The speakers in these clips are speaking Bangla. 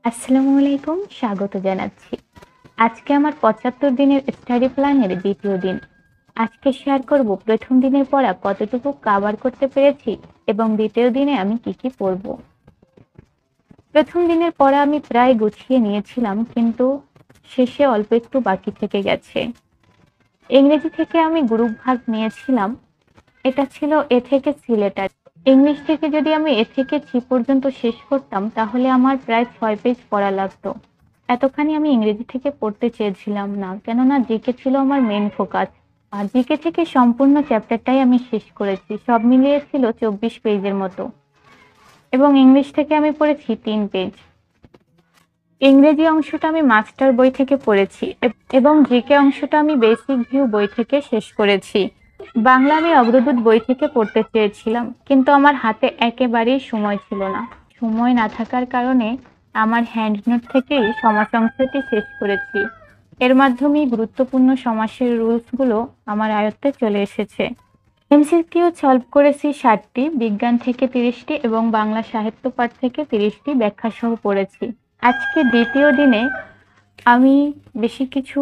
আসসালামু আলাইকুম, স্বাগত জানাচ্ছি। আজকে আমার ৭৫ দিনের স্টাডি প্ল্যানের ২য় দিন। আজকে শেয়ার করব ১ম দিনের পড়া কতটুকু কভার করতে পেরেছি এবং ২য় দিনে আমি কি পড়ব। ১ম দিনের পড়া আমি প্রায় গুছিয়ে নিয়েছিলাম, কিন্তু শেষে অল্প একটু বাকি থেকে গেছে। ইংরেজি থেকে আমি গ্রুপ ভাগ নিয়েছিলাম। এটা ছিল এ থেকে সি লেটার। ইংলিশ থেকে যদি আমি এ থেকে সি পর্যন্ত শেষ করতাম তাহলে আমার প্রায় ৬ পেজ পড়া লাগতো। এতখানি আমি ইংরেজি থেকে পড়তে চেয়েছিলাম না, কেননা জিকে ছিল আমার মেইন ফোকাস। আর জিকে থেকে সম্পূর্ণ চ্যাপ্টারটাই আমি শেষ করেছি। সব মিলিয়ে ছিল ২৪ পেজের মতো, এবং ইংলিশ থেকে আমি পড়েছি ৩ পেজ। ইংরেজি অংশটা আমি মাস্টার বই থেকে পড়েছি এবং জিকে অংশটা আমি বেসিক ভিউ বই থেকে শেষ করেছি। বাংলা আমি অগ্রদূত বই থেকে পড়তে চেয়েছিলাম, কিন্তু আমার হাতে একেবারেই সময় ছিল না। সময় না থাকার কারণে আমার হ্যান্ড নোট থেকেই সমাস অংশটি শেষ করেছি। এর মাধ্যমেই গুরুত্বপূর্ণ সমাসের রুলসগুলো আমার আয়ত্তে চলে এসেছে। এমসিকিউ সলভ করেছি ৬০টি, বিজ্ঞান থেকে ৩০টি এবং বাংলা সাহিত্য পাঠ থেকে ৩০টি ব্যাখ্যা সহ পড়েছি। আজকে ২য় দিনে আমি বেশি কিছু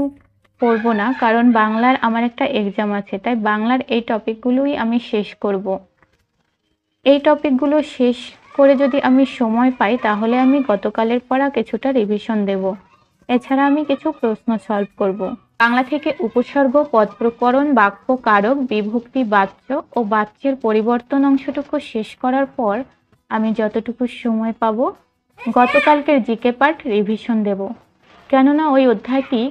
পড়ব না, কারণ বাংলার আমার একটা এক্সাম আছে, তাই বাংলার এই টপিকগুলোই আমি শেষ করব। এই টপিকগুলো শেষ করে যদি আমি সময় পাই তাহলে আমি গতকালের পড়া কিছুটা রিভিশন দেব। এছাড়া আমি কিছু প্রশ্ন সলভ করব। বাংলা থেকে উপসর্গ, পদ প্রকরণ, বাক্য কারক, বিভক্তি বাচ্য ও বাচ্যের পরিবর্তন অংশটুকু শেষ করার পর আমি যতটুকু সময় পাবো গতকালকের জিকে পার্ট রিভিশন দেব, কেননা ওই অধ্যায়টি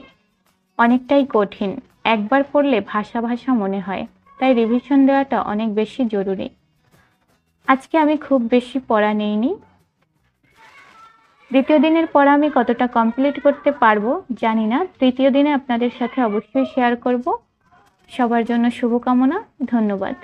অনেকটাই কঠিন। একবার পড়লে ভাষা ভাষা মনে হয়, তাই রিভিশন দেওয়াটা অনেক বেশি জরুরি। আজকে আমি খুব বেশি পড়া নেইনি। ২য় দিনের পড়া আমি কতটা কমপ্লিট করতে পারবো জানি না। ৩য় দিনে আপনাদের সাথে অবশ্যই শেয়ার করব। সবার জন্য শুভকামনা। ধন্যবাদ।